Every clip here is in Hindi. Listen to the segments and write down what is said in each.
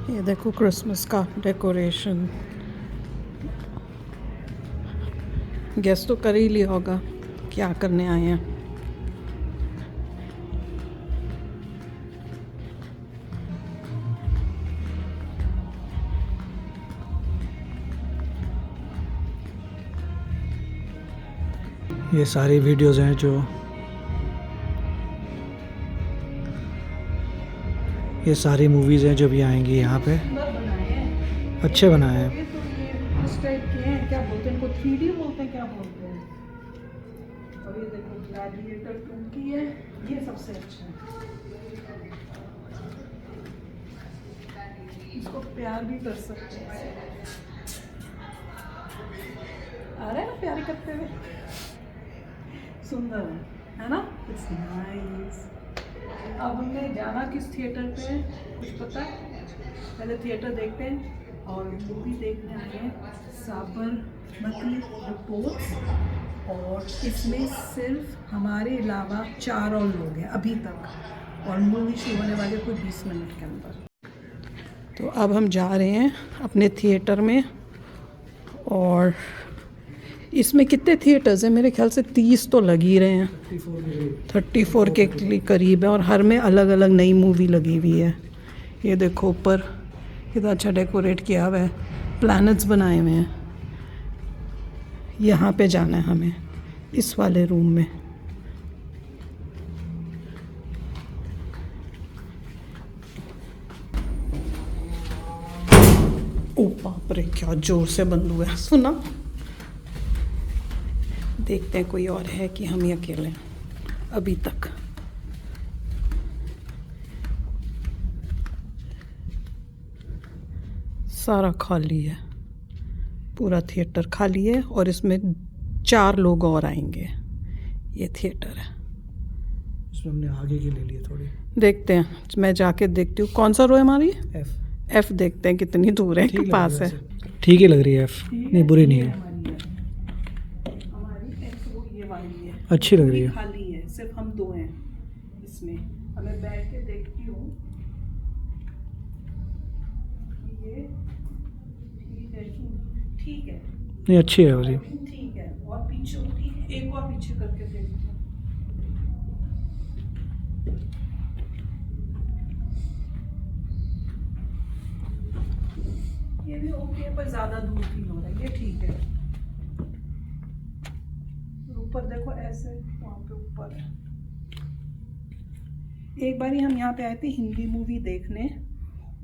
ये देखो क्रिसमस का डेकोरेशन। गेस तो कर ही लिया होगा क्या करने आए हैं। ये सारी वीडियोस हैं जो ये सारी मूवीज़ हैं जो भी आएंगी यहाँ पे। अच्छे बनाए हैं। इस टाइप के हैं, क्या बोलते हैं इनको, 3D बोलते हैं, क्या बोलते हैं। और ये देखो ग्लैडिएटर 2 की है, ये सबसे अच्छा है। इसको प्यार भी कर सकते हैं। आ रहा है ना प्यार करते हुए, सुंदर है ना। It's nice. अब हमने जाना किस थिएटर पे है कुछ पता है? पहले थिएटर देखते हैं और मूवी देखने आए हैं साबरमती रिपोर्ट्स। और इसमें सिर्फ हमारे अलावा 4 और लोग हैं अभी तक, और मूवी शुरू होने वाली है कोई 20 मिनट के अंदर। तो अब हम जा रहे हैं अपने थिएटर में। और इसमें कितने थिएटर्स हैं? मेरे ख्याल से 30 तो लग ही रहे हैं, 34 के करीब है, और हर में अलग अलग नई मूवी लगी हुई है। ये देखो ऊपर कितना अच्छा डेकोरेट किया हुआ है, प्लैनेट्स बनाए हुए हैं। यहाँ पे जाना है हमें, इस वाले रूम में। ओ बाप रे, क्या जोर से बंद हुआ है, सुना? देखते हैं कोई और है कि हम ही अकेले हैं अभी तक। सारा खाली है, पूरा थिएटर खाली है, और इसमें 4 लोग और आएंगे। ये थिएटर है। इसमें हमने आगे की ले ली है थोड़ी। देखते हैं, मैं जाके देखती हूँ कौन सा रो है हमारी। एफ देखते हैं कितनी दूर है, के पास है। ठीक ही लग रही है एफ, नहीं बुरी नहीं है, अच्छी लग रही है। खाली है, सिर्फ हम 2 हैं इसमें। अब मैं बैठ के देखती हूँ। ये ठीक है, नहीं अच्छी है वही। ठीक है। और पीछे होती है, एक और पीछे करके देखती हूँ। ये भी ओके है, पर ज्यादा दूर फील हो रहा है। ये ठीक है। ऊपर देखो ऐसे, वहाँ पे ऊपर है। एक बारी हम यहाँ पे आए थे हिंदी मूवी देखने,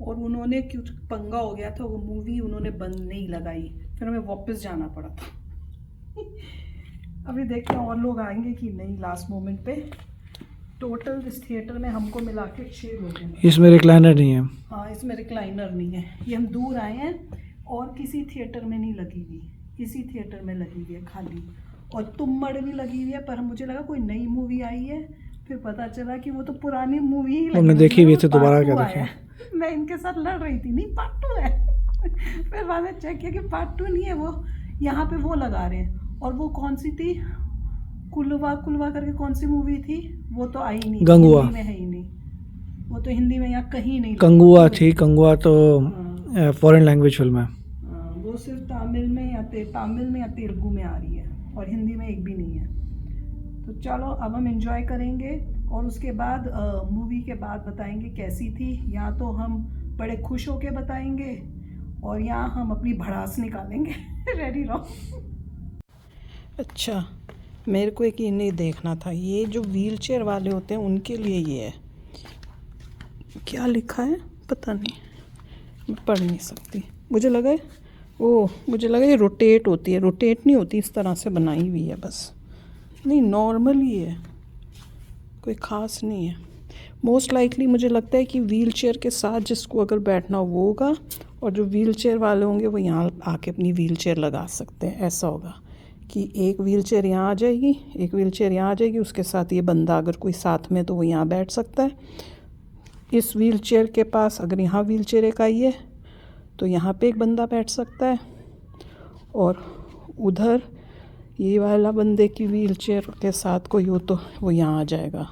और उन्होंने कुछ पंगा हो गया था, वो मूवी उन्होंने बंद नहीं लगाई, फिर हमें वापस जाना पड़ा था। अभी देखते हैं और लोग आएंगे कि नहीं लास्ट मोमेंट पे। टोटल इस थिएटर में हमको मिला के 6 लोग हैं। इसमें रिक्लाइनर नहीं है। हाँ, इसमें रिक्लाइनर नहीं है। ये हम दूर आए हैं, और किसी थिएटर में नहीं लगी हुई, इसी थिएटर में लगी हुई है खाली। और तुम्मड़ भी लगी हुई है, पर मुझे लगा कोई नई मूवी आई है, फिर पता चला कि वो तो पुरानी मूवी ही हमने देखी हुई थी, दोबारा क्या देखें। मैं इनके साथ लड़ रही थी, नहीं पार्ट 2 है। फिर बाद में चेक किया कि पार्ट 2 नहीं है, वो यहाँ पे वो लगा रहे हैं। और वो कौन सी थी, कुलवा कुलवा करके कौन सी मूवी थी, वो तो आई नहीं, गंगुआ हिंदी में है ही नहीं, वो तो हिंदी में यहाँ कहीं नहीं। कंगुआ थी, कंगुआ तो फॉरेन लैंग्वेज फिल्म है। वो सिर्फ तमिल में या तेलुगु में आ रही है, और हिंदी में एक भी नहीं है। तो चलो अब हम एंजॉय करेंगे, और उसके बाद मूवी के बाद बताएंगे कैसी थी। या तो हम बड़े खुश होके बताएंगे, और यहाँ हम अपनी भड़ास निकालेंगे। रेडी रहो। अच्छा, मेरे को एक ये नहीं देखना था, ये जो व्हील चेयर वाले होते हैं उनके लिए ये है। क्या लिखा है पता नहीं, मैं पढ़ नहीं सकती। मुझे लगा ये रोटेट होती है, रोटेट नहीं होती, इस तरह से बनाई हुई है बस। नहीं, नॉर्मल ही है, कोई ख़ास नहीं है। मोस्ट लाइकली मुझे लगता है कि व्हील चेयर के साथ जिसको अगर बैठना हो वो होगा, और जो व्हील चेयर वाले होंगे वो यहाँ आके अपनी व्हील चेयर लगा सकते हैं। ऐसा होगा कि एक व्हील चेयर यहाँ आ जाएगी, एक व्हील चेयर यहाँ आ जाएगी, उसके साथ ये बंदा अगर कोई साथ में तो वो यहाँ बैठ सकता है। इस व्हील चेयर के पास अगर यहाँ व्हील चेयर एक आई है तो यहाँ पे एक बंदा बैठ सकता है, और उधर ये वाला बंदे की व्हील चेयर के साथ कोई हो तो वो यहाँ आ जाएगा,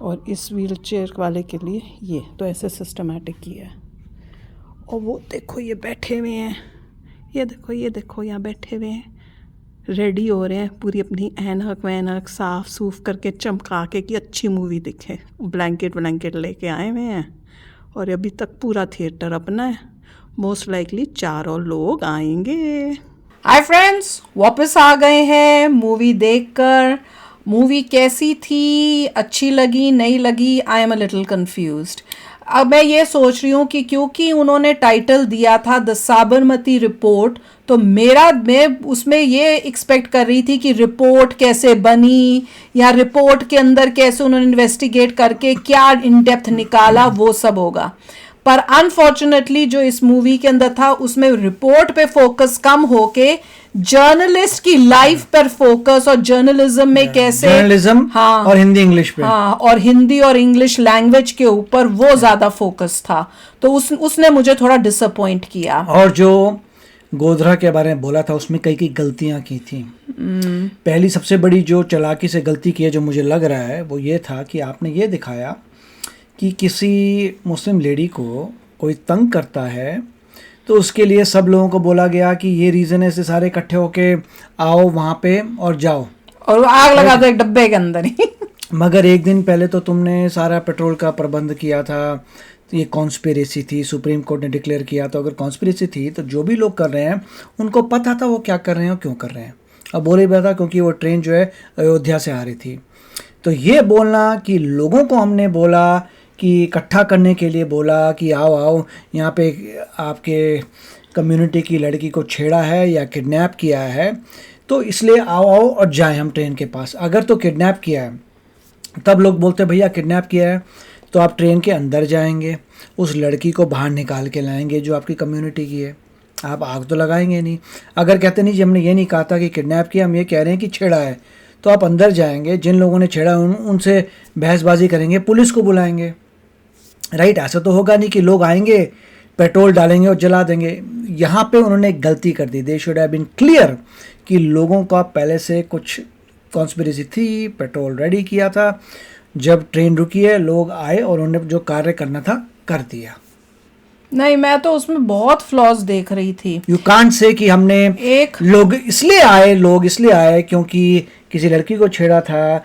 और इस व्हील चेयर वाले के लिए ये। तो ऐसे सिस्टमेटिक किया है। और वो देखो ये बैठे हुए हैं, ये देखो यहाँ बैठे हुए हैं, रेडी हो रहे हैं पूरी अपनी ऐनक वैनक साफ सूफ करके चमका के कि अच्छी मूवी दिखे। ब्लैंकेट लेके आए हुए हैं और अभी तक पूरा थिएटर अपना है। मोस्ट लाइकली 4 और लोग आएंगे। हाय फ्रेंड्स, वापस आ गए हैं मूवी देखकर। मूवी कैसी थी, अच्छी लगी नहीं लगी? I am a little confused. अब मैं ये सोच रही हूँ कि क्योंकि उन्होंने टाइटल दिया था द साबरमती रिपोर्ट, तो मैं उसमें ये एक्सपेक्ट कर रही थी कि रिपोर्ट कैसे बनी या रिपोर्ट के अंदर कैसे उन्होंने इन्वेस्टिगेट करके क्या इन डेप्थ निकाला, वो सब होगा। पर अनफॉर्चुनेटली जो इस मूवी के अंदर था उसमें रिपोर्ट पे फोकस कम होके जर्नलिस्ट की लाइफ पर फोकस और जर्नलिज्म में कैसे जर्नलिज्म, हाँ, और हिंदी इंग्लिश पे, हाँ, और हिंदी और इंग्लिश लैंग्वेज के ऊपर वो ज्यादा फोकस था। तो उसने मुझे थोड़ा डिसअपॉइंट किया। और जो गोधरा के बारे में बोला था उसमें कई गलतियां की थी। पहली सबसे बड़ी जो चालाकी से गलती की है जो मुझे लग रहा है वो ये था कि आपने ये दिखाया कि किसी मुस्लिम लेडी को कोई तंग करता है तो उसके लिए सब लोगों को बोला गया कि ये रीज़न है, से सारे इकट्ठे होके आओ वहाँ पे और जाओ और आग लगा दो एक डब्बे के अंदर ही। मगर एक दिन पहले तो तुमने सारा पेट्रोल का प्रबंध किया था। ये कॉन्स्पिरेसी थी, सुप्रीम कोर्ट ने डिक्लेयर किया था। अगर कॉन्स्पिरेसी थी तो जो भी लोग कर रहे हैं उनको पता था वो क्या कर रहे हैं और क्यों कर रहे हैं। अब बोले भी था क्योंकि वो ट्रेन जो है अयोध्या से आ रही थी। तो ये बोलना कि लोगों को हमने बोला कि इकट्ठा करने के लिए बोला कि आओ आओ यहाँ पे आपके कम्युनिटी की लड़की को छेड़ा है या किडनैप किया है तो इसलिए आओ आओ और जाएं हम ट्रेन के पास। अगर तो किडनैप किया है तब लोग बोलते भैया किडनैप किया है तो आप ट्रेन के अंदर जाएंगे, उस लड़की को बाहर निकाल के लाएंगे जो आपकी कम्युनिटी की है, आप आग तो लगाएंगे नहीं। अगर कहते नहीं जी हमने ये नहीं कहा था कि किडनैप किया, हम ये कह रहे हैं कि छेड़ा है, तो आप अंदर जाएंगे, जिन लोगों ने छेड़ा उनसे बहसबाजी करेंगे, पुलिस को बुलाएंगे। राइट, ऐसा तो होगा नहीं कि लोग आएंगे पेट्रोल डालेंगे और जला देंगे। यहाँ पे उन्होंने एक गलती कर दी। They should have been clear कि लोगों का पहले से कुछ कॉन्स्पिरेसी थी, पेट्रोल रेडी किया था, जब ट्रेन रुकी है लोग आए और उन्होंने जो कार्य करना था कर दिया। नहीं, मैं तो उसमें बहुत फ्लॉज देख रही थी। यू कांट से कि हमने लोग इसलिए आए क्योंकि किसी लड़की को छेड़ा था,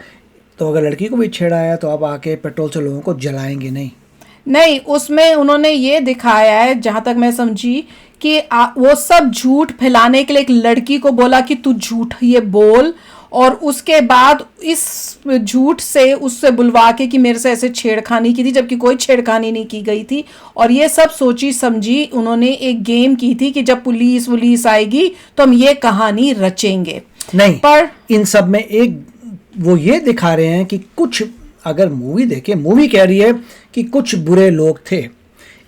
तो अगर लड़की को भी छेड़ा है तो आप आके पेट्रोल से लोगों को जलाएंगे नहीं। उसमें उन्होंने ये दिखाया है जहां तक मैं समझी कि वो सब झूठ फैलाने के लिए एक लड़की को बोला कि तू झूठ ये बोल, और उसके बाद इस झूठ से उससे बुलवा के कि मेरे से ऐसे छेड़खानी की थी, जबकि कोई छेड़खानी नहीं की गई थी। और ये सब सोची समझी उन्होंने एक गेम की थी कि जब पुलिस आएगी तो हम ये कहानी रचेंगे। नहीं, पर इन सब में एक वो ये दिखा रहे हैं कि कुछ, अगर मूवी देखे, मूवी कह रही है कि कुछ बुरे लोग थे,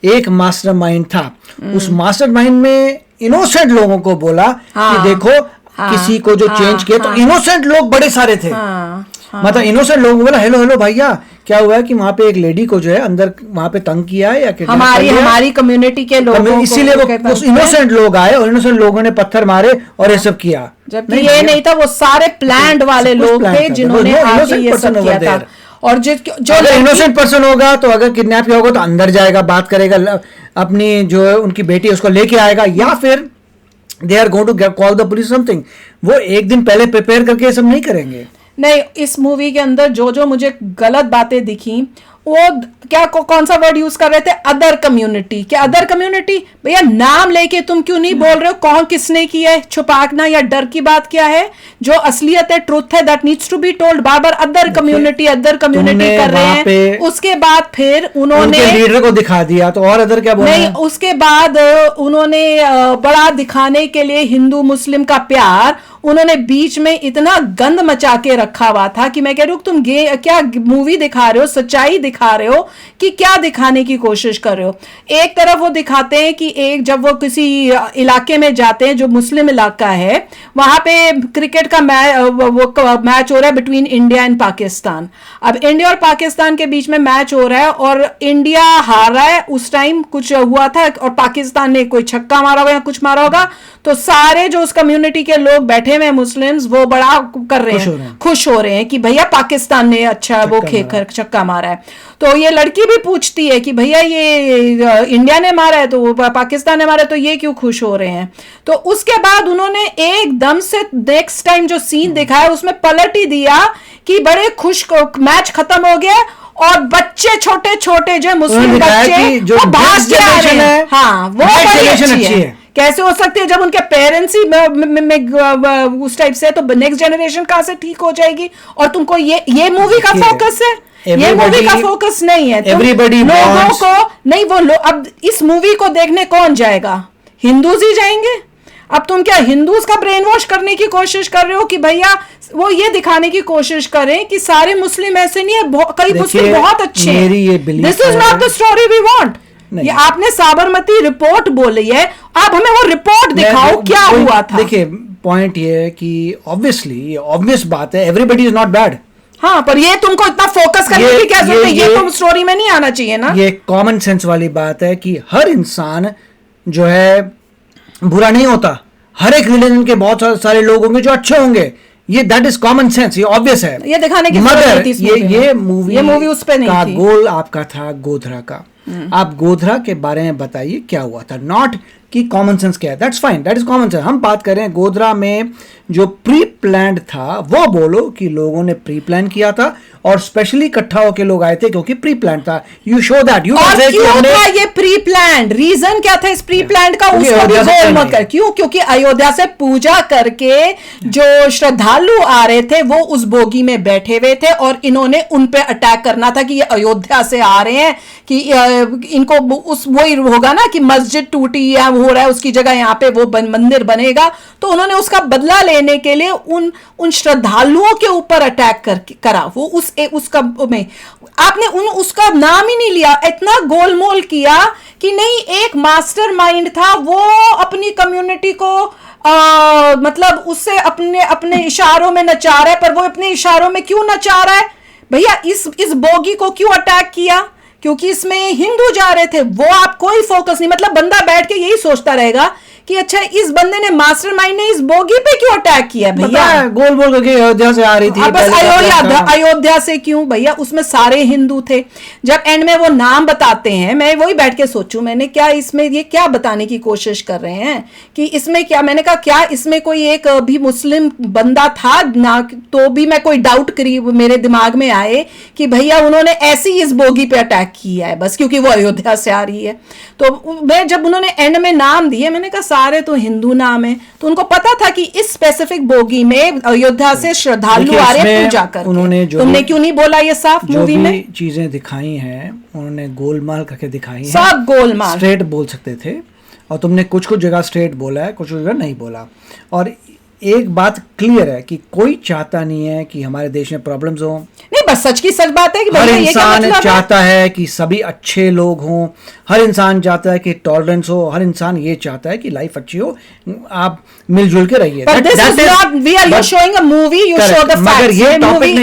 एक मास्टरमाइंड था, उस मास्टरमाइंड में इनोसेंट लोगों को बोला कि देखो किसी को जो चेंज किया, तो इनोसेंट लोग बड़े सारे थे। मतलब इनोसेंट लोगों को बोला हेलो भैया क्या हुआ है कि वहां पे एक लेडी को जो है अंदर वहां पे तंग किया है या हमारी कम्युनिटी के लोगों, इसीलिए वो इनोसेंट लोग आए और इनोसेंट लोगों ने पत्थर मारे और ये सब किया। जबकि ये नहीं था, वो सारे प्लान्ड वाले लोग थे जिन्होंने आके ये सब किया था। और जो इनोसेंट पर्सन होगा तो अगर किडनैप किया होगा तो अंदर जाएगा, बात करेगा, अपनी जो उनकी बेटी है उसको लेके आएगा, या फिर they are going to call the police something. वो एक दिन पहले प्रिपेयर करके ये सब नहीं करेंगे। नहीं, इस मूवी के अंदर जो मुझे गलत बातें दिखी, वो क्या कौन सा वर्ड यूज कर रहे थे, अदर कम्युनिटी। क्या अदर कम्युनिटी? भैया नाम लेके तुम क्यों नहीं बोल रहे हो कौन किसने किया है? छुपाना या डर की बात क्या है? जो असलियत है, ट्रुथ है, that needs to be told. बार बार अदर कम्युनिटी कर रहे हैं। उसके बाद फिर उन्होंने लीडर को दिखा दिया, तो और अदर क्या बोलना? नहीं, उसके बाद उन्होंने बड़ा दिखाने के लिए हिंदू मुस्लिम का प्यार उन्होंने बीच में इतना गंद मचा के रखा हुआ था कि मैं कह रही हूँ तुम क्या मूवी दिखा रहे हो, सच्चाई दिखा रहे हो कि क्या दिखाने की कोशिश कर रहे हो? एक तरफ वो दिखाते हैं कि जब वो किसी इलाके में जाते हैं जो मुस्लिम इलाका है, वहां पे क्रिकेट का मैच हो रहा है बिटवीन इंडिया एंड पाकिस्तान। अब इंडिया और पाकिस्तान के बीच में मैच हो रहा है और इंडिया हार रहा है। उस टाइम कुछ हुआ था और पाकिस्तान ने कोई छक्का मारा होगा या कुछ मारा होगा, तो सारे जो उस कम्युनिटी के लोग बैठे इंडिया में मुस्लिम्स वो बड़ा कर रहे हैं, खुश हो रहे हैं कि भैया पाकिस्तान ने अच्छा वो छक्का मारा है। तो ये लड़की भी पूछती है कि भैया ये इंडिया ने मारा है तो पाकिस्तान ने मारा है, तो ये क्यों खुश हो रहे हैं। तो उसके बाद उन्होंने एकदम से नेक्स्ट टाइम जो सीन दिखाया उसमें पलट ही दिया कि बड़े खुश, मैच खत्म हो गया और बच्चे छोटे छोटे जो मुस्लिम बच्चे वो भाग के आ रहे हैं। हाँ, वो बड़ी अच्छी है। कैसे हो सकती है जब उनके पेरेंट्स ही उस टाइप से, तो नेक्स्ट जनरेशन कहां से ठीक हो जाएगी। और तुमको ये मूवी का फोकस है, ये मूवी का फोकस नहीं है। एवरीबॉडी लोगों को नहीं, वो अब इस मूवी को देखने कौन जाएगा, हिंदूज ही जाएंगे। अब तुम क्या हिंदूज का ब्रेन वॉश करने की कोशिश कर रहे हो कि भैया वो ये दिखाने की कोशिश करें कि सारे मुस्लिम ऐसे नहीं है, कई मुस्लिम बहुत अच्छे हैं। This is not the story we want. ये आपने साबरमती रिपोर्ट बोली है, आप हमें वो रिपोर्ट दिखाओ क्या हुआ था। देखिए पॉइंट ये है कि ऑब्वियसली ऑब्वियस बात है, एवरीबॉडी इज नॉट बैड। हाँ, पर ये तुमको इतना फोकस करने की क्या जरूरत है, ये तुम स्टोरी में नहीं आना चाहिए ना। ये कॉमन सेंस वाली बात है कि हर इंसान जो है बुरा नहीं होता, हर एक रिलीजन के बहुत सारे लोग होंगे जो अच्छे होंगे, ये दैट इज कॉमन सेंस, ये ऑब्वियस है। ये दिखाने की मगर ये मूवी उस पे नहीं का थी। गोल आपका था गोधरा का। आप गोधरा के बारे में बताइए क्या हुआ था, नॉट कि कॉमन सेंस क्या है। That's fine, that is common sense. हम बात कर रहे हैं गोधरा में जो प्री प्लान्ड था, वो बोलो कि लोगों ने प्री प्लान किया था और स्पेशली इकट्ठा होकर लोग आए थे क्योंकि प्री प्लान था। You show that. यू और क्यों था ये प्री प्लान, रीजन क्या था इस प्री प्लान का, उसको भी गोल मत कर। क्यों? क्योंकि अयोध्या से पूजा करके जो श्रद्धालु आ रहे थे वो उस बोगी में बैठे हुए थे और इन्होंने उन पे अटैक करना था कि ये अयोध्या से आ रहे हैं, कि इनको उस वही होगा ना कि मस्जिद टूटी या हो रहा है उसकी जगह यहाँ पे वो मंदिर बनेगा। तो उन्होंने उसका बदला लेने के लिए उन श्रद्धालुओं के ऊपर अटैक करा। वो उसका में आपने उसका नाम ही नहीं लिया, इतना गोलमोल किया कि नहीं, एक मास्टरमाइंड था, वो अपनी कम्युनिटी को मतलब उससे अपने इशारों में नचा रहा है। पर वो अपने इशारों में क्यों नचा रहा है भैया? इस बोगी को क्यों अटैक किया? क्योंकि इसमें हिंदू जा रहे थे। वो आप कोई फोकस नहीं, मतलब बंदा बैठ के यही सोचता रहेगा कि अच्छा इस बंदे ने मास्टरमाइंड ने इस बोगी पे क्यों अटैक किया भैया? गोल बोल करके अयोध्या से आ रही थी, बस अयोध्या से क्यों भैया? उसमें सारे हिंदू थे। जब एंड में वो नाम बताते हैं, मैं वही बैठ के सोचूं, मैंने क्या इसमें ये क्या बताने की कोशिश कर रहे हैं कि इसमें क्या, मैंने कहा क्या इसमें कोई एक भी मुस्लिम बंदा था ना? तो भी मैं कोई डाउट करी मेरे दिमाग में आए कि भैया उन्होंने ऐसी इस बोगी पे अटैक किया है बस क्योंकि वो अयोध्या से आ रही है। तो मैं जब उन्होंने एंड में नाम दिए, मैंने कहा सारे तो हिंदू नाम है, तो उनको पता था कि इस स्पेसिफिक बोगी में अयोध्या से श्रद्धालु आ रहे हैं पूजा करके। उन्होंने तुमने क्यों नहीं बोला ये साफ मूवी में? चीजें दिखाई हैं उन्होंने गोलमाल करके दिखाई हैं, सब गोलमाल। स्ट्रेट बोल सकते थे और तुमने कुछ जगह स्ट्रेट बोला है, कुछ जगह नहीं बोला। और एक बात क्लियर है कि कोई चाहता नहीं है कि हमारे देश में प्रॉब्लम्स हो। नहीं, बस सच की सच बात है कि हर इंसान चाहता है कि सभी अच्छे लोग हों, हर इंसान चाहता है कि टॉलरेंस हो, हर इंसान ये चाहता है कि लाइफ अच्छी हो, आप मिलजुल के रहिए।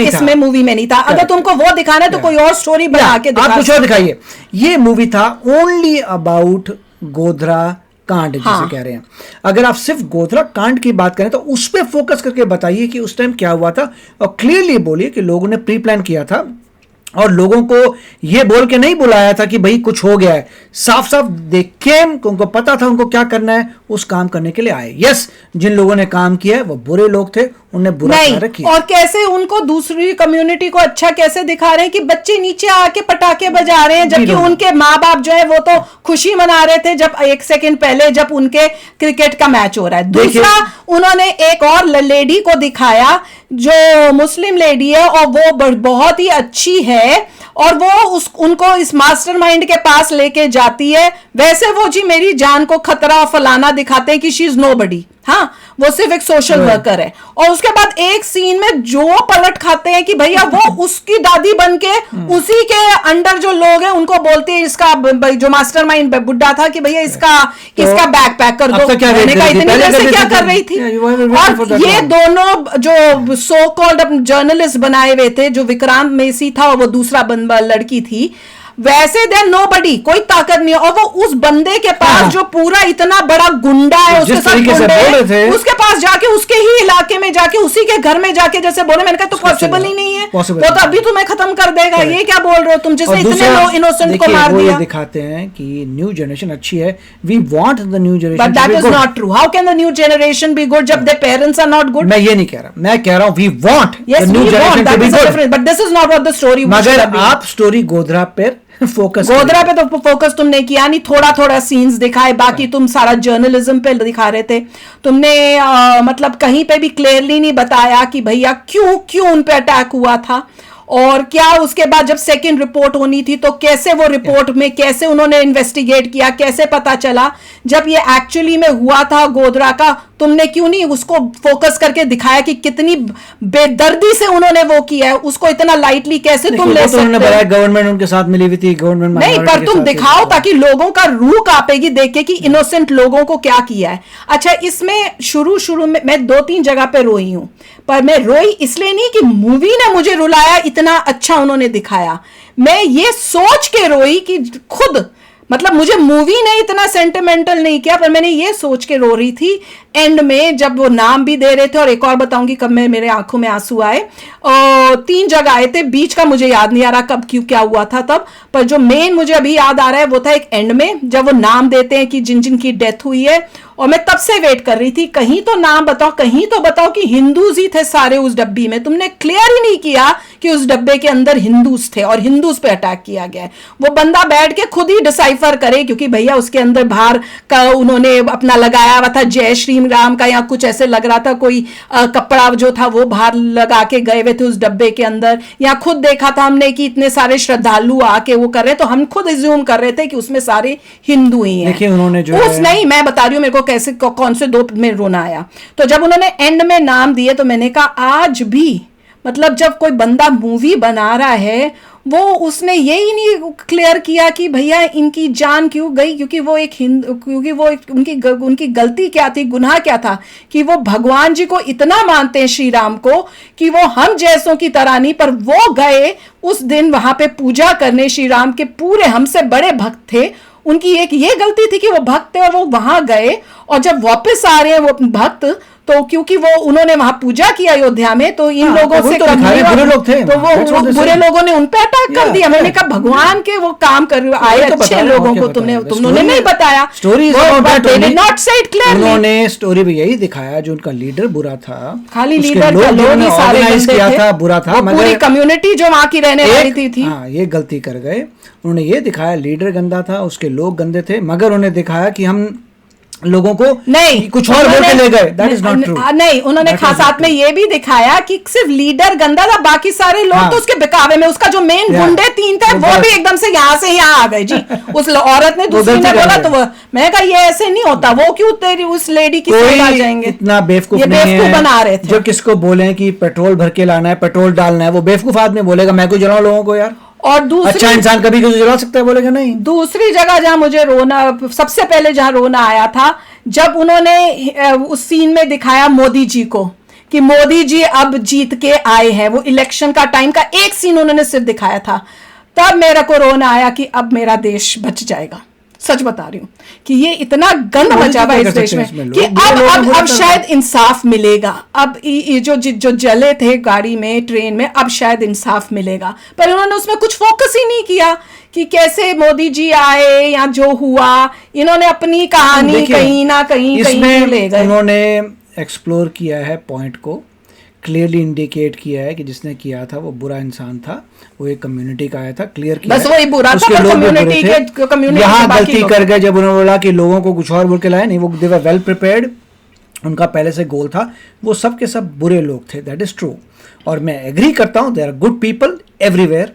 इसमें मूवी में नहीं था। अगर तुमको वो दिखाना है तो कोई और स्टोरी बना के आप कुछ और दिखाइए। ये मूवी था ओनली अबाउट गोधरा कांड, जिसे कह रहे हैं। अगर आप सिर्फ गोधरा कांड की बात करें तो उस पर फोकस करके बताइए कि उस टाइम क्या हुआ था और क्लियरली बोलिए कि लोगों ने प्री प्लान किया था और लोगों को ये बोल के नहीं बुलाया था कि भाई कुछ हो गया है। साफ साफ देखे, उनको पता था उनको क्या करना है, उस काम करने के लिए आए। यस, जिन लोगों ने काम किया है वो बुरे लोग थे, उन्हें बुरा किया। और कैसे उनको दूसरी कम्युनिटी को अच्छा कैसे दिखा रहे हैं कि बच्चे नीचे आके पटाखे बजा रहे हैं, जबकि उनके माँ बाप जो है वो तो खुशी मना रहे थे जब एक सेकंड पहले जब उनके क्रिकेट का मैच हो रहा है। दूसरा, उन्होंने एक और लेडी को दिखाया जो मुस्लिम लेडी है और वो बहुत ही अच्छी है और वो उनको इस मास्टरमाइंड के पास लेके जाती है। वैसे वो जी मेरी जान को खतरा फलाना दिखाते हैं कि शी इज नोबडी। हाँ, वो सिर्फ एक सोशल वर्कर है। और उसके बाद एक सीन में जो पलट खाते हैं कि भैया वो उसकी दादी बन के उसी के अंडर जो लोग हैं उनको बोलते हैं, इसका जो मास्टरमाइंड बुड्ढा था कि भैया इसका बैग पैक कर दो। मैंने कहा इतनी देर से क्या कर रही थी? और ये दोनों जो सो कॉल्ड जर्नलिस्ट बनाए हुए थे, जो विक्रांत मेसी था और वो दूसरा लड़की थी, वैसे देर नोबडी, कोई ताकत नहीं है। और वो उस बंदे के पास जो पूरा इतना बड़ा गुंडा है, उसके साथ गुंडे हैं, उसके पास जाके उसके ही इलाके में जाके उसी के घर में जाके जैसे बोले, मैंने कहा तो पॉसिबल ही नहीं है, वो तो अभी तुम्हें खत्म कर देगा। ये क्या बोल रहे हो तुम, जिसने इतने लोग इनोसेंट को मार दिया। दिखाते हैं कि न्यू जनरेशन अच्छी है, we want the new generation, but that is not true. How can the new generation be good जब their parents are not good? मैं ये नहीं कह रहा, मैं कह रहा हूं we want the new generation to be good, but this is not what the story. मगर आप स्टोरी गोधरा पर फोकस, गोधरा पे तो फोकस तुमने किया नहीं, थोड़ा थोड़ा सीन्स दिखाए, बाकी तुम सारा जर्नलिज्म पे दिखा रहे थे। तुमने मतलब कहीं पे भी क्लियरली नहीं बताया कि भैया क्यों उन पे अटैक हुआ था, और क्या उसके बाद जब सेकंड रिपोर्ट होनी थी तो कैसे वो रिपोर्ट में कैसे उन्होंने इन्वेस्टिगेट किया, कैसे पता चला जब ये एक्चुअली में हुआ था गोधरा का, तुमने क्यों नहीं उसको फोकस करके दिखाया कि कितनी बेदर्दी से उन्होंने वो किया है, उसको इतना लाइटली कैसे तुम ले सकते हो? गवर्नमेंट उनके साथ मिली हुई थी, गवर्नमेंट नहीं, पर तुम दिखाओ ताकि लोगों का रूह कांपेगी देख के कि इनोसेंट लोगों को क्या किया है। अच्छा, इसमें शुरू में मैं 2-3 जगह पे रोई हूं, पर मैं रोई इसलिए नहीं कि मूवी ने मुझे रुलाया, इतना अच्छा उन्होंने दिखाया। मैं ये सोच के रोई कि खुद मतलब मुझे मूवी ने इतना सेंटिमेंटल नहीं किया, पर मैंने ये सोच के रो रही थी एंड में जब वो नाम भी दे रहे थे। और एक और बताऊंगी कब मेरे आंखों में आंसू आए, 3 जगह आए थे, बीच का मुझे याद नहीं आ रहा कब क्यों क्या हुआ था तब, पर जो मेन मुझे अभी याद आ रहा है वो था एक एंड में जब वो नाम देते हैं कि जिन जिन की डेथ हुई है, और मैं तब से वेट कर रही थी कहीं तो नाम बताओ, कहीं तो बताओ कि हिंदूज ही थे सारे उस डब्बी में। तुमने क्लियर ही नहीं किया कि उस डब्बे के अंदर हिंदूज थे और हिंदूज पे अटैक किया गया है। वो बंदा बैठ के खुद ही डिसाइफर करे, क्योंकि भैया उसके अंदर बाहर का उन्होंने अपना लगाया हुआ था जय श्री राम का, या कुछ ऐसे लग रहा था कोई कपड़ा जो था वो बाहर लगा के गए हुए थे उस डब्बे के अंदर, या खुद देखा था हमने कि इतने सारे श्रद्धालु आके वो कर रहे, तो हम खुद एज्यूम कर रहे थे कि उसमें सारे हिंदू ही हैं। देखिए उन्होंने जो नहीं, मैं बता रही हूँ मेरे को कैसे कौन से 2 में रोना आया। तो जब उन्होंने एंड में नाम दिए तो मैंने कहा आज भी मतलब जब कोई बंदा मूवी बना रहा है वो उसने यही नहीं क्लियर किया कि भैया इनकी जान क्यों गई, क्योंकि वो एक उनकी गलती क्या थी, गुनाह क्या था कि वो भगवान जी को इतना मानते हैं श्री राम को कि वो हम जैसों की तरह नहीं, पर वो गए उस दिन वहां पे पूजा करने, श्री राम के पूरे हमसे बड़े भक्त थे, उनकी एक ये गलती थी कि वो भक्त थे और वो वहां गए, और जब वापस आ रहे हैं वो भक्त तो क्योंकि वो उन्होंने वहां पूजा की अयोध्या में, तो इन लोगों से तो बुरे लोग थे, तो वो बुरे लोगों ने उन पे अटैक कर दिया। मैंने कहा भगवान के वो काम कर आए अच्छे लोगों को तुमने नहीं बताया। स्टोरी नॉट सेड क्लियरली, उन्होंने स्टोरी में यही दिखाया जो उन्का लीडर बुरा था, खाली लीडर का लोग ही सारे किया था बुरा था, पूरी कम्युनिटी जो वहां की रहने वाली थी हाँ ये गलती कर गए। उन्होंने ये दिखाया लीडर गंदा था, उसके लोग गंदे थे, मगर उन्होंने दिखाया कि हम लोगों को नहीं कुछ और बोल के ले गए, दैट इज नॉट ट्रू। नहीं, उन्होंने खास साथ में ये भी दिखाया कि सिर्फ लीडर गंदा था, बाकी सारे लोग तो उसके बिकावे में, उसका जो मेन गुंडे 3 थे वो भी एकदम से यहाँ से यहाँ आ गए जी। उस औरत ने दूसरी ने बोला तो मैं कहा ये ऐसे नहीं होता, वो क्यों तेरी उस लेडी की साइड आ जाएंगे। इतना बेवकूफ नहीं है बना रहे थे जो किसको बोले कि पेट्रोल भर के लाना है, पेट्रोल डालना है, वो बेवकूफ आदमी बोलेगा मैं क्यों जलाऊं लोगों को यार। और दूसरी अच्छा इंसान कभी कुछ जला सकता है, बोलेगा नहीं। दूसरी जगह जहां मुझे रोना, सबसे पहले जहां रोना आया था जब उन्होंने उस सीन में दिखाया मोदी जी को कि मोदी जी अब जीत के आए हैं, वो इलेक्शन का टाइम का एक सीन उन्होंने सिर्फ दिखाया था, तब मेरे को रोना आया कि अब मेरा देश बच जाएगा। सच बता रही हूँ कि ये इतना गंद मचा हुआ इस देश में कि अब शायद इंसाफ मिलेगा। अब ये जो जले थे गाड़ी में, ट्रेन में, अब शायद इंसाफ मिलेगा, पर उन्होंने उसमें कुछ फोकस ही नहीं किया कि कैसे मोदी जी आए या जो हुआ। इन्होंने अपनी कहानी कहीं ना कहीं ले गए। उन्होंने एक्सप्लोर किया है पॉइंट को, क्लियरली इंडिकेट किया है कि जिसने किया था वो बुरा इंसान था, वो एक कम्युनिटी का आया था, क्लियर किया बस वही बुरा था, कम्युनिटी यहाँ गलती कर गए जब उन्होंने बोला कि लोगों को कुछ और बोल के लाए, नहीं वो दे वर वेल प्रिपेयर्ड, उनका पहले से गोल था, वो सब के सब बुरे लोग थे, दैट इज ट्रू। और मैं एग्री करता हूँ there are good people everywhere,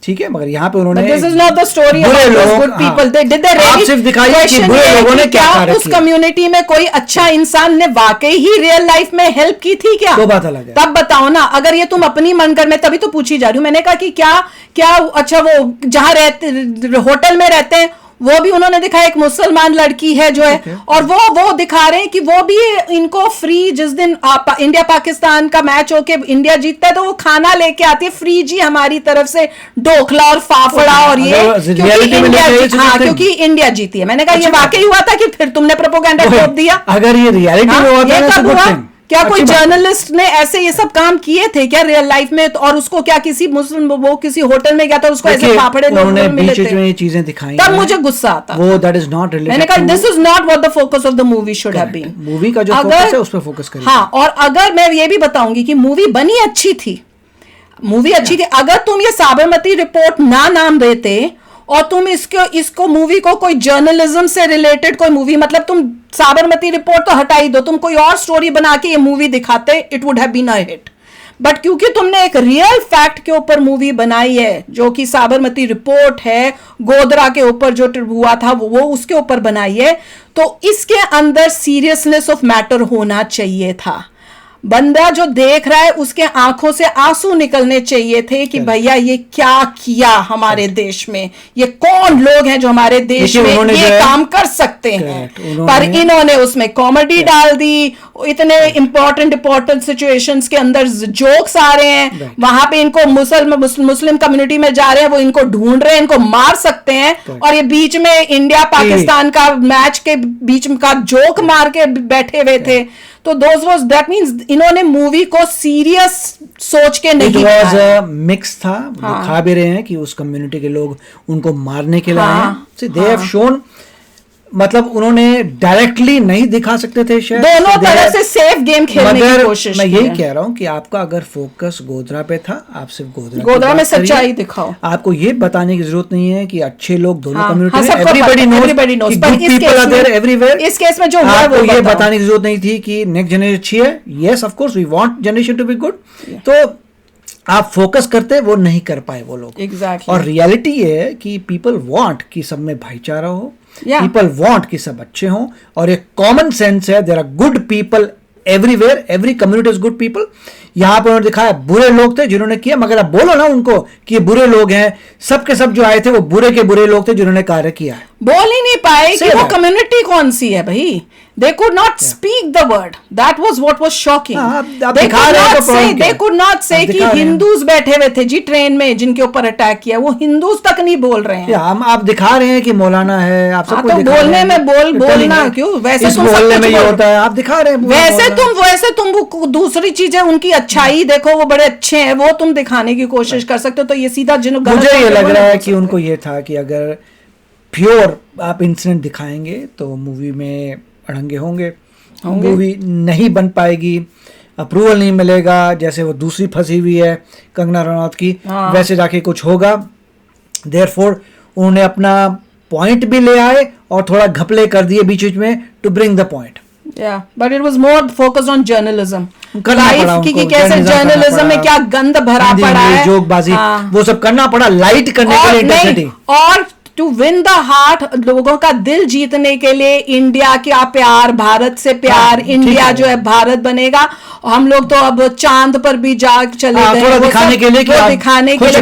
ठीक है, मगर यहाँ पे उन्होंने this is not the story about those good people, they did the आप सिर्फ दिखाइए कि बुरे लोगों ने क्या किया। उस कम्युनिटी में कोई अच्छा इंसान ने वाकई ही रियल लाइफ में हेल्प की थी क्या? तो बात अलग है, तब बताओ ना। अगर ये तुम अपनी मनकर, मैं तभी तो पूछी जा रही हूँ, मैंने कहा कि क्या अच्छा वो जहाँ रहते होटल में रहते हैं वो भी उन्होंने दिखाया, एक मुसलमान लड़की है जो है, और वो दिखा रहे हैं कि वो भी इनको फ्री, जिस दिन इंडिया पाकिस्तान का मैच होके इंडिया जीतता है तो वो खाना लेके आती है फ्री जी हमारी तरफ से, ढोकला और फाफड़ा और ये, क्योंकि इंडिया जीती है। मैंने कहा ये वाकई हुआ था कि फिर तुमने प्रोपेगेंडा थोप दिया? अगर ये रियलिटी में हुआ था तो गुड थिंग। क्या कोई जर्नलिस्ट ने ऐसे ये सब काम किए थे क्या रियल लाइफ में? और उसको क्या किसी मुस्लिम, वो किसी होटल में गया था, उसको ऐसे फाफड़े लोग मिले थे, ये चीजें दिखाई, तब मुझे गुस्सा आता। वो दैट इज नॉट रिलेटेड। मैंने कहा this is not what the focus of the movie should have been. Movie का जो फोकस है उस पर फोकस करिए। हाँ, और अगर मैं ये भी बताऊंगी कि मूवी बनी अच्छी थी, मूवी अच्छी थी, अगर तुम ये साबरमती रिपोर्ट ना नाम देते और तुम इसको मूवी को कोई जर्नलिज्म से रिलेटेड कोई मूवी, मतलब तुम साबरमती रिपोर्ट तो हटा ही दो, तुम कोई और स्टोरी बना के ये मूवी दिखाते, it would have been a hit. But क्योंकि तुमने एक रियल फैक्ट के ऊपर मूवी बनाई है, जो कि साबरमती रिपोर्ट है, गोधरा के ऊपर जो हुआ था वो उसके ऊपर बनाई है, तो इसके अंदर सीरियसनेस ऑफ मैटर होना चाहिए था। बंदा जो देख रहा है उसके आंखों से आंसू निकलने चाहिए थे कि भैया ये क्या किया हमारे देश में, ये कौन लोग हैं जो हमारे देश में ये काम कर सकते हैं। पर इन्होंने उसमें कॉमेडी डाल दी, इतने इंपॉर्टेंट सिचुएशंस के अंदर जोक्स आ रहे हैं, वहां पे इनको मुस्लिम कम्युनिटी में जा रहे हैं, वो इनको ढूंढ रहे हैं, इनको मार सकते हैं, और ये बीच में इंडिया पाकिस्तान का मैच के बीच में का जोक मार के बैठे हुए थे। तो दैट मींस इन्होंने मूवी को सीरियस सोच के नहीं किया। मिक्स था, दिखा भी रहे हैं कि उस कम्युनिटी के लोग उनको मारने के लिए आए हैं। दे हैव शोन, मतलब उन्होंने डायरेक्टली नहीं दिखा सकते थे शायद, दोनों तरह से सेफ गेम खेलने की कोशिश। मैं यही कह रहा हूँ कि आपका अगर फोकस गोधरा पे था, आप सिर्फ गोधरा में सच्चाई दिखाओ। आपको ये बताने की जरूरत नहीं है कि अच्छे लोग दोनों कम्युनिटी में, एवरीबॉडी नोस कि good people are there everywhere. इस केस में जो आपको ये बताने की जरूरत नहीं थी कि नेक्स्ट जनरेशन अच्छी है। Yes of course we want generation to be good, तो आप फोकस करते, वो नहीं कर पाए वो लोग। Exactly. और रियलिटी ये है कि पीपल वांट कि सब में भाईचारा हो, पीपल वांट कि सब अच्छे हों, और एक कॉमन सेंस है, there are good people everywhere, every community is good people. यहाँ पर उन्होंने दिखाया बुरे लोग थे जिन्होंने किया, मगर आप बोलो ना उनको कि ये बुरे लोग हैं, सबके सब जो आए थे वो बुरे के बुरे लोग थे जिन्होंने कार्य किया है। बोल ही नहीं पाए कि वो कम्युनिटी कौन सी है भाई। They could not speak the word. That was what was shocking. They could not say कि हिंदूज बैठे हुए थे जी ट्रेन में जिनके ऊपर अटैक किया, वो हिंदूज तक नहीं बोल रहे हैं। हम आप दिखा रहे हैं कि मौलाना है, आप सबको तो बोलने में बोलना क्यों? वैसे तुम बोलने में ये होता है, आप दिखा रहे हैं वैसे तुम दूसरी चीजें उनकी अच्छाई देखो, वो बड़े अच्छे हैं, वो तुम दिखाने की कोशिश कर सकते हो। तो ये सीधा मुझे ये लग रहा है कि उनको ये था कि अगर प्योर आप इंसिडेंट दिखाएंगे तो मूवी में अड़ंगे होंगे, मूवी नहीं बन पाएगी, अप्रूवल नहीं मिलेगा। जैसे वो दूसरी फंसी हुई है कंगना रनौत की, वैसे जाके कुछ होगा। देयरफॉर उन्होंने अपना पॉइंट भी ले आए और थोड़ा घपले कर दिए बीच बीच में to bring the point. But it was more focused on journalism, life की कैसे जर्नलिज्म में क्या गंद भरा पड़ा है, जोकबाजी, वो सब करना पड़ा लाइट करने के लिए इंटेंसिटी, और टू विन द हार्ट, लोगों का दिल जीतने के लिए इंडिया का प्यार, भारत से प्यार, इंडिया जो है भारत बनेगा। हम लोग तो अब चांद पर भी जा चले गए, थोड़ा दिखाने के लिए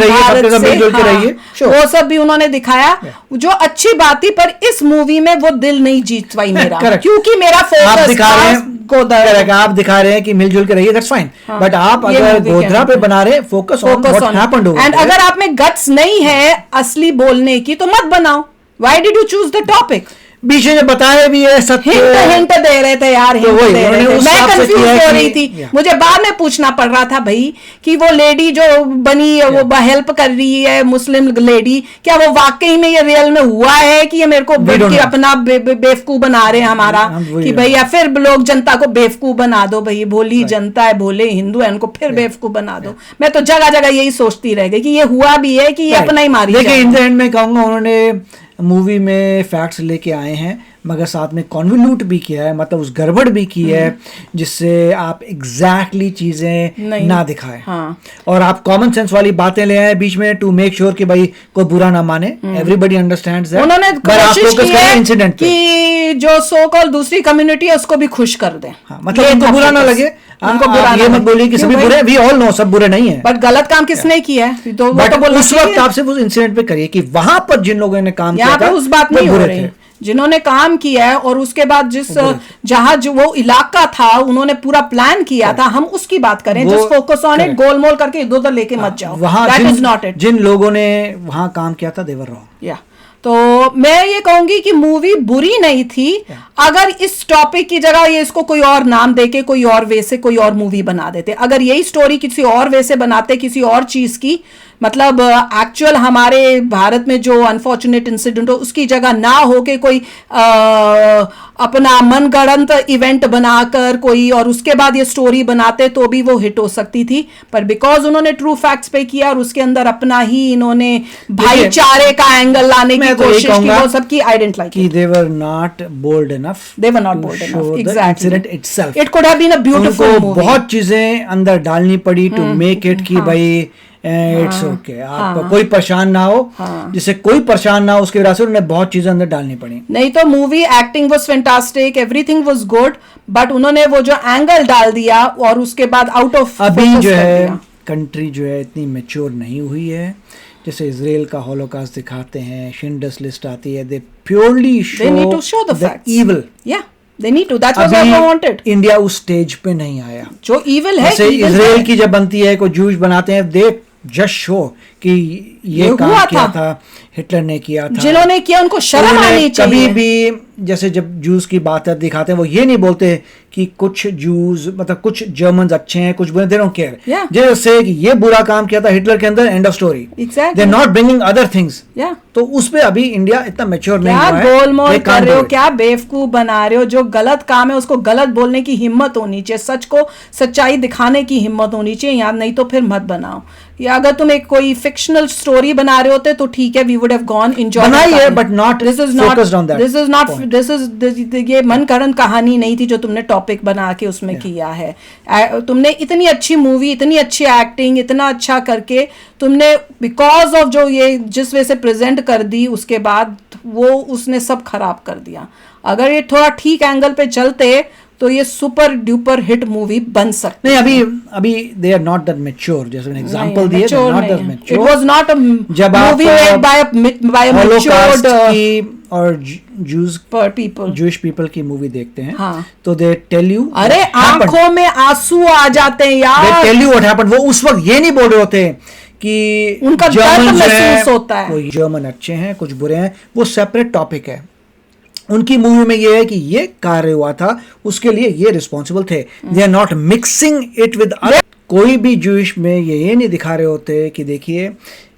भारत से, वो सब भी उन्होंने दिखाया, जो अच्छी बात थी। पर इस मूवी में वो दिल नहीं जीत पाई मेरा, क्योंकि मेरा फोकस आप दिखा रहे हैं कि मिलजुल के रहिए, दैट्स फाइन, बट आप अगर गोधरा पे बना रहे focus on what happened, and अगर आप में गट्स नहीं है असली बोलने की तो मत बनाओ। Why did you choose the topic? बीच में बताया भी है, सत्य हिंट दे रहे थे यार, हिंट दे रहे थे। मैं कंफ्यूज हो रही थी, मुझे बाद में पूछना पड़ रहा था भाई कि वो लेडी जो बनी है वो हेल्प कर रही है, मुस्लिम लेडी, क्या वो वाकई में ये रियल में हुआ है कि ये मेरे को अपना बेवकूफ बना रहे हैं हमारा, कि भैया फिर लोग जनता को बेवकूफ बना दो, भाई भोली जनता है, भोले हिंदू है, उनको फिर बेवकूफ बना दो। मैं तो जगह जगह यही सोचती रह गई कि ये हुआ भी है कि ये अपना ही मारी। देखिए इन द एंड में कहूंगा उन्होंने मूवी में फैक्ट्स लेके आए हैं, मगर साथ में कॉन्वोल्यूट भी किया है, मतलब उस गड़बड़ भी की है जिससे आप एग्जैक्टली चीजें ना दिखाएं। और आप कॉमन सेंस वाली बातें ले आए बीच में टू मेक श्योर कि भाई कोई बुरा ना माने, एवरीबॉडी अंडरस्टैंड्स दैट। उन्होंने कोशिश की है इंसिडेंट कि जो सो कॉल्ड दूसरी कम्युनिटी है उसको भी खुश कर दें, मतलब उनको बुरा ना लगे। उनको आप बुरा ये ना मत बोलिए कि क्यों सभी भाई? बुरे, वी ऑल नो सब बुरे नहीं है, बट गलत काम किसने किया है तो वो बट तो बोलना उस वक्त चाहिए। आप सिर्फ उस इंसिडेंट पे करिए कि वहां पर जिन लोगों ने काम किया यहाँ पे था उस बात वो नहीं हो बुरे रही, थे। जिन्होंने काम किया है और उसके बाद जिस जहां जो वो इलाका था उन्होंने पूरा प्लान किया था, हम उसकी बात करें। वो- just focus on it, correct। गोलमोल करके इधर उधर लेके मत जाओ, वहां दैट इज नॉट इट। जिन लोगों ने वहां काम किया था देवर रॉन्ग। या तो मैं ये कहूंगी कि मूवी बुरी नहीं थी, अगर इस टॉपिक की जगह ये इसको कोई और नाम देके कोई और वे से कोई और मूवी बना देते, अगर यही स्टोरी किसी और वे से बनाते, किसी और चीज की, मतलब एक्चुअल हमारे भारत में जो अनफॉर्चुनेट इंसिडेंट हो उसकी जगह ना हो के कोई अपना मनगढ़ंत इवेंट बनाकर कोई और उसके बाद ये स्टोरी बनाते तो भी वो हिट हो सकती थी। पर बिकॉज उन्होंने ट्रू फैक्ट्स पे किया और उसके अंदर अपना ही इन्होंने भाईचारे का एंगल लाने की मैं तो यही कोशिश की, कहूंगा वो सबकी आई डेंट लाइक कि they were not bold enough They were not to bold show enough. the Exactly. incident itself. It could have been a beautiful उनको movie. बहुत चीजें अंदर डालनी पड़ी टू मेक इट कि भाई इट्स ओके, आप कोई परेशान ना हो, जिससे कोई परेशान ना हो उसकी वजह से उन्होंने बहुत चीजें अंदर डालनी पड़ी। नहीं तो movie acting was fantastic, everything was good, but उन्होंने वो जो एंगल डाल दिया और उसके बाद आउट ऑफ अभी जो है कंट्री जो है इतनी मैच्योर नहीं हुई है, जैसे इजराइल का हॉलोकास्ट दिखाते हैं, शिंडर्स लिस्ट आती है, दे purely they need to show the facts. evil। Yeah, they need to. That was what I wanted. India उस स्टेज पे नहीं आया। जो evil है, जैसे evil इजराइल है। की जब बनती है, कोई जूस बनाते हैं, दे जस्ट शो कि ये काम हुआ किया था। था, हिटलर ने किया था। जिन्होंने किया उनको शर्म उन्होंने आनी कभी चाहिए। भी जैसे जब जूस की बात दिखाते हैं वो ये नहीं बोलते कि कुछ जूस मतलब कुछ जर्मन अच्छे हैं कुछ बुरे, दे डोंट केयर। Yeah. जैसे कि ये बुरा काम किया था हिटलर के अंदर, end of story. Exactly. They not bringing other things. Yeah. तो उस पे अभी इंडिया इतना मैच्योर नहीं क्या हुआ है। गोलमोल They कर can't रहे हो, do it. क्या बेवकूफ बना रहे हो, जो गलत काम है उसको गलत बोलने की हिम्मत होनी चाहिए, सच को सच्चाई दिखाने की हिम्मत होनी चाहिए यार, नहीं तो फिर मत बनाओ। या अगर तुम एक कोई फिक्शनल स्टोरी बना रहे होते तो ठीक है, we would have gone enjoy. बनाई है, but not this is focused on that this is not point. This is ये मनगढ़ंत कहानी नहीं थी जो तुमने टॉपिक बना के उसमें किया है। तुमने इतनी अच्छी मूवी, इतनी अच्छी एक्टिंग, इतना अच्छा करके तुमने बिकॉज ऑफ जो ये जिस वे से प्रेजेंट कर दी उसके बाद वो उसने सब खराब कर दिया। अगर ये थोड़ा ठीक एंगल पे चलते तो ये सुपर डुपर हिट मूवी बन सकती। नहीं, अभी they are not that mature, जैसे मैंने एग्जांपल दिए, mature नॉट नहीं दैट है। Mature. It was not a जब आप movie made by a holocaust matured की और जूस people. जूश पीपल की मूवी देखते हैं, हाँ। तो दे टेल यू, अरे आंखों में आंसू आ जाते हैं दे यार। Tell you what happened. वो उस वक्त ये नहीं बोल रहे होते कि उनका दर्द जर्मन जो है, महसूस होता है। कोई जर्मन अच्छे हैं कुछ बुरे हैं, वो सेपरेट टॉपिक है। उनकी मूवी में ये है कि ये कार्य हुआ था उसके लिए ये रिस्पॉन्सिबल थे। They are not mixing it with other. कोई भी जूश में ये नहीं दिखा रहे होते कि देखिए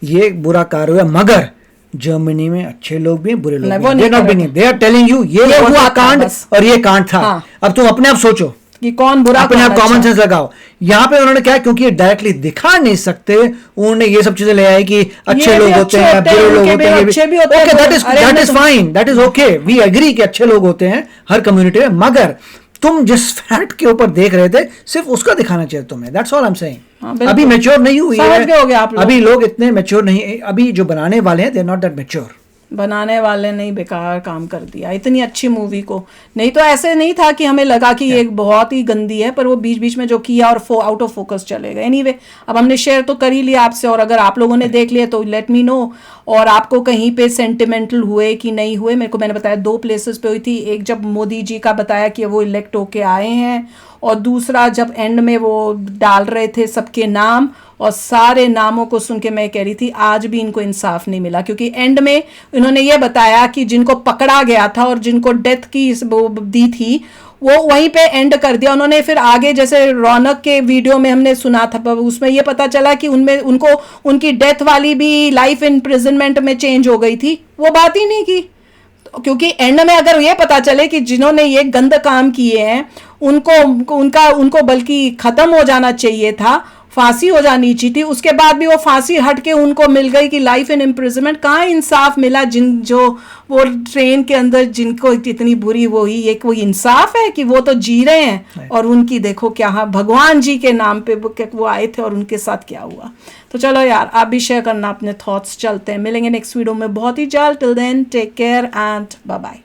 ये बुरा कार्य हुआ, मगर जर्मनी में अच्छे लोग भी हैं, बुरे लोग भी हैं। दे आर टेलिंग यू ये हुआ हुआ था कांड बस। और ये कांड था। हाँ। अब तुम अपने आप सोचो कि कौन बुरा अपने आप कौन कॉमन अच्छा। सेंस लगाओ। यहाँ पे उन्होंने क्या, क्योंकि ये डायरेक्टली दिखा नहीं सकते, उन्होंने ये सब चीजें ले आई कि अच्छे भी लोग होते अच्छे हैं, होते हैं, बुरे लोग उनके होते भी हैं, अच्छे भी होते हैं, ओके, अरे दैट मैं इज तो- fine, that is okay, we agree कि अच्छे लोग होते हैं हर कम्युनिटी में, मगर तुम जिस फैक्ट के ऊपर देख रहे थे सिर्फ उसका दिखाना चाहिए तुम्हें। दैट्स ऑल आई एम हाँ, सेइंग। बिल्कुल। अभी मैच्योर नहीं हुई समझ गए होगे है, आप लोग। अभी लोग इतने मैच्योर नहीं, अभी जो बनाने वाले हैं they are not that mature. बनाने वाले नहीं, बेकार काम कर दिया इतनी अच्छी मूवी को। नहीं तो ऐसे नहीं था कि हमें लगा कि ये बहुत ही गंदी है, पर वो बीच बीच में जो किया और आउट ऑफ फोकस चले गए। एनीवे, अब हमने शेयर तो कर ही लिया आपसे, और अगर आप लोगों ने देख लिया तो लेट मी नो। और आपको कहीं पे सेंटिमेंटल हुए कि नहीं हुए, मेरे को मैंने बताया 2 प्लेसेस पे हुई थी। एक जब मोदी जी का बताया कि वो इलेक्ट होके आए हैं, और दूसरा जब एंड में वो डाल रहे थे सबके नाम, और सारे नामों को सुन के मैं कह रही थी आज भी इनको इंसाफ नहीं मिला। क्योंकि एंड में इन्होंने ये बताया कि जिनको पकड़ा गया था और जिनको डेथ की वो दी थी वो वहीं पे एंड कर दिया उन्होंने। फिर आगे जैसे रौनक के वीडियो में हमने सुना था, उसमें ये पता चला कि उनमें उनको उनकी डेथ वाली भी लाइफ इम्प्रिजनमेंट में चेंज हो गई थी, वो बात ही नहीं की। क्योंकि एंड में अगर ये पता चले कि जिन्होंने ये गंद काम किए हैं उनको बल्कि खत्म हो जाना चाहिए था, फांसी हो जानी चाहिए थी, उसके बाद भी वो फांसी हट के उनको मिल गई कि लाइफ इन इम्प्रिजनमेंट। कहाँ इंसाफ मिला? जो वो ट्रेन के अंदर जिनको इतनी बुरी वो ही, ये कोई इंसाफ है कि वो तो जी रहे हैं और उनकी देखो क्या, हाँ भगवान जी के नाम पे वो आए थे और उनके साथ क्या हुआ। तो चलो यार, आप भी शेयर करना अपने थॉट्स। चलते हैं, मिलेंगे नेक्स्ट वीडियो में बहुत ही जल्द। Till then take care and bye bye.